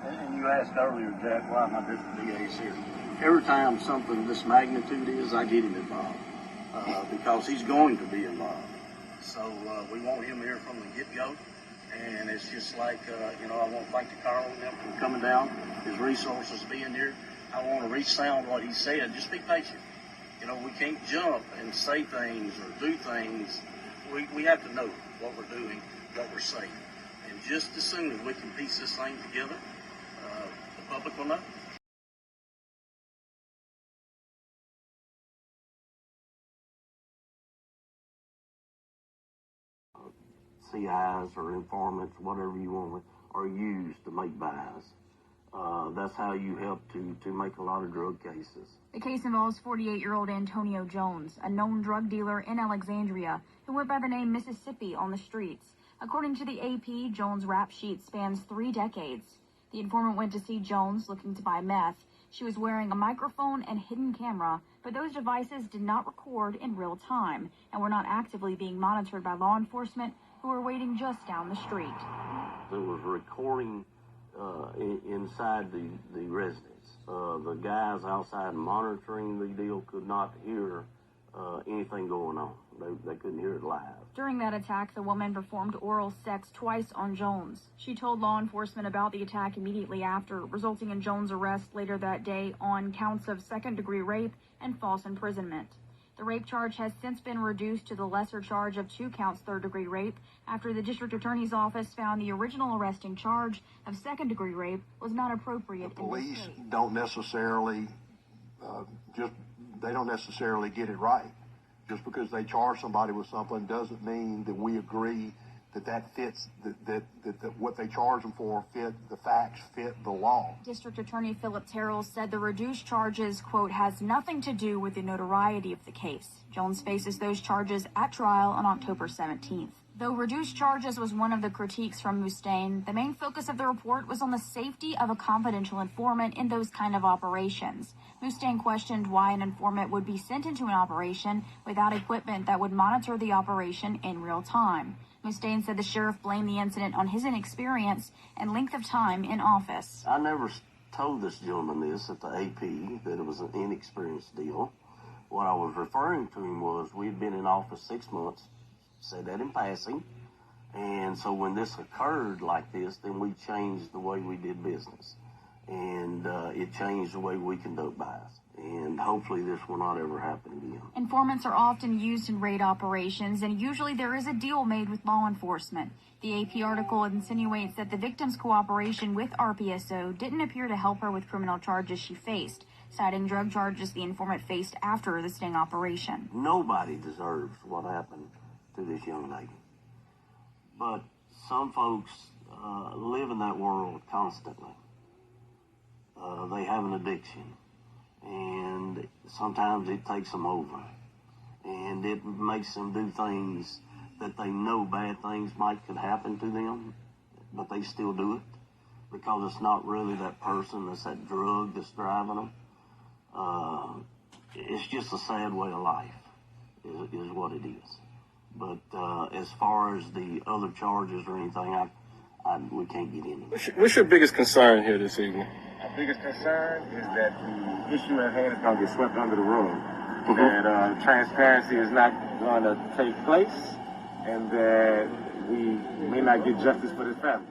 And you asked earlier, Jack, why my different DAs here. Every time something this magnitude is, I get him involved because he's going to be involved. So we want him here from the get-go. And it's just like, I want to thank the Colonel and them for coming down, his resources being here. I want to resound what he said. Just be patient. We can't jump and say things or do things. We have to know what we're doing, what we're saying. And just as soon as we can piece this thing together, the public will know. CIs or informants, whatever you want, are used to make buys. That's how you help to make a lot of drug cases. The case involves 48-year-old Antonio Jones, a known drug dealer in Alexandria who went by the name Mississippi on the streets. According to the AP, Jones' rap sheet spans 3 decades. The informant went to see Jones looking to buy meth. She was wearing a microphone and hidden camera, but those devices did not record in real time and were not actively being monitored by law enforcement who were waiting just down the street. It was recording inside the residence. The guys outside monitoring the deal could not hear anything going on. They couldn't hear it live. During that attack, the woman performed oral sex twice on Jones. She told law enforcement about the attack immediately after, resulting in Jones' arrest later that day on counts of second-degree rape and false imprisonment. The rape charge has since been reduced to the lesser charge of 2 counts third-degree rape after the district attorney's office found the original arresting charge of second-degree rape was not appropriate. The police don't necessarily they don't necessarily get it right. Just because they charge somebody with something doesn't mean that we agree that fits, that what they charge them for fit, the facts fit the law. District Attorney Philip Terrell said the reduced charges, quote, has nothing to do with the notoriety of the case. Jones faces those charges at trial on October 17th. Though reduced charges was one of the critiques from Mustaine, the main focus of the report was on the safety of a confidential informant in those kind of operations. Mustaine questioned why an informant would be sent into an operation without equipment that would monitor the operation in real time. Mustaine said the sheriff blamed the incident on his inexperience and length of time in office. I never told this gentleman this at the AP, that it was an inexperienced deal. What I was referring to him was we had been in office 6 months, said that in passing, and so when this occurred like this, then we changed the way we did business, and it changed the way we conduct buys, and hopefully this will not ever happen again. Informants are often used in raid operations, and usually there is a deal made with law enforcement. The AP article insinuates that the victim's cooperation with RPSO didn't appear to help her with criminal charges she faced, citing drug charges the informant faced after the sting operation. Nobody deserves what happened to this young lady. But some folks live in that world constantly. They have an addiction, and sometimes it takes them over, and it makes them do things that they know bad things could happen to them, but they still do it because it's not really that person, it's that drug that's driving them. It's just a sad way of life, is what it is. But as far as the other charges or anything, we can't get into it. What's your biggest concern here this evening? Our biggest concern is that the issue at hand is going to get swept under the rug. That transparency is not going to take place, and that we may not get justice for this family.